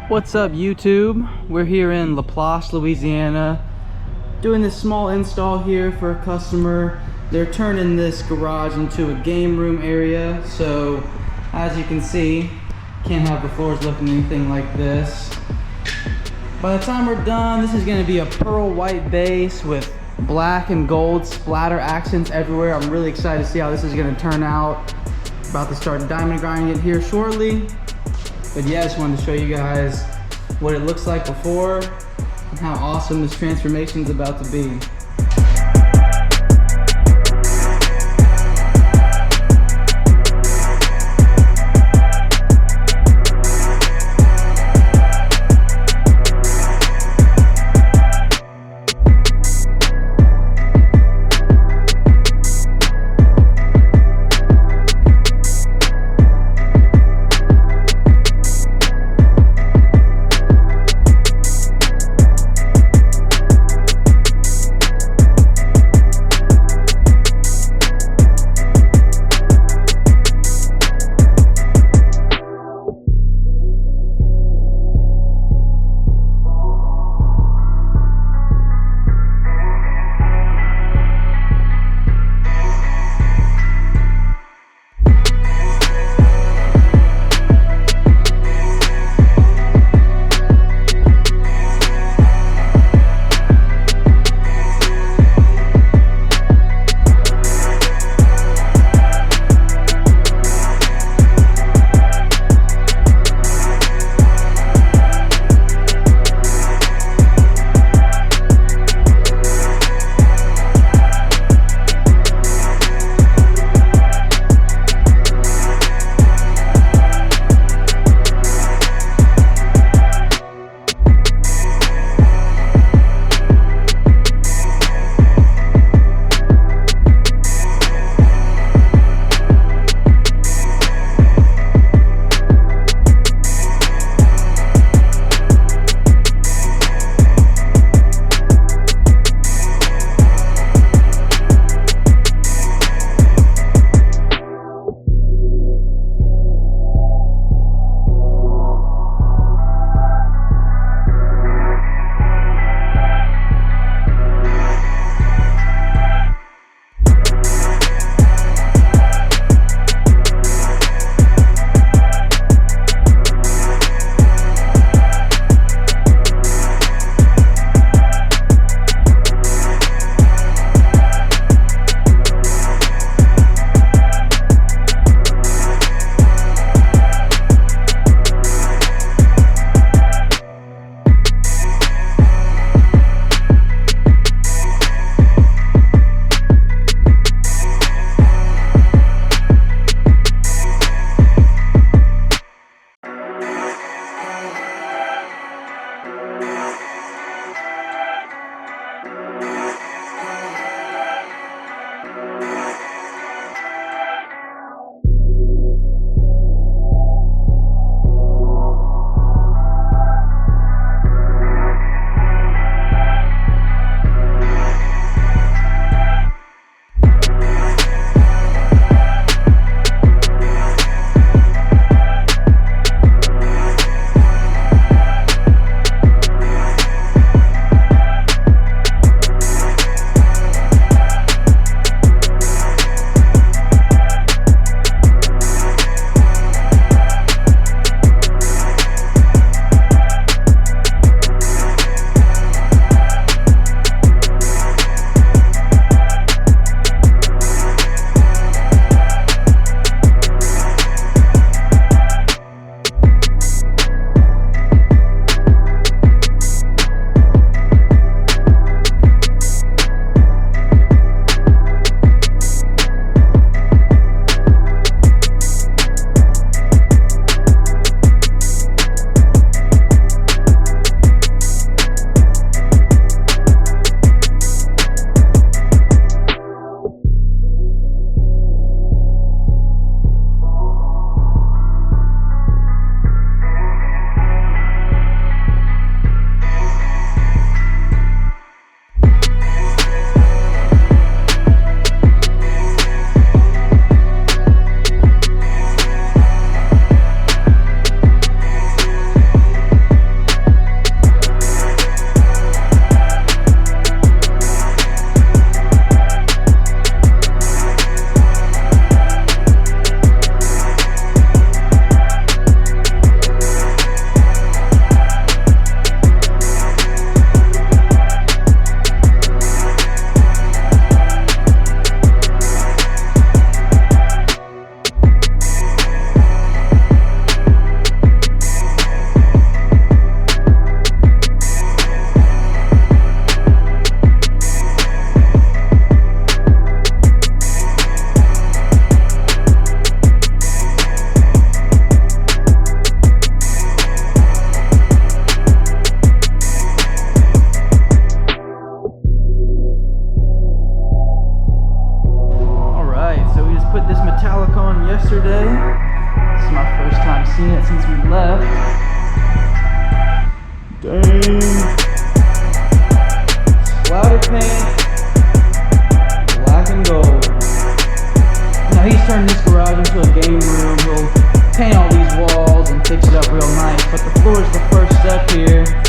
What's up, YouTube? We're here in Laplace, Louisiana, doing this small install here for a customer. They're turning this garage into a game room area, so as you can see, can't have the floors looking anything like this. By the time we're done, this is going to be a pearl white base with black and gold splatter accents everywhere. I'm really excited to see how this is going to turn out. About to start diamond grinding it here shortly. But yeah, I just wanted to show you guys what it looks like before and how awesome this transformation is about to be. yesterday. This is my first time seeing it since we left. Dang. Splatter paint, black and gold. Now he's turned this garage into a game room. He'll paint all these walls and fix it up real nice, but the floor is the first step here.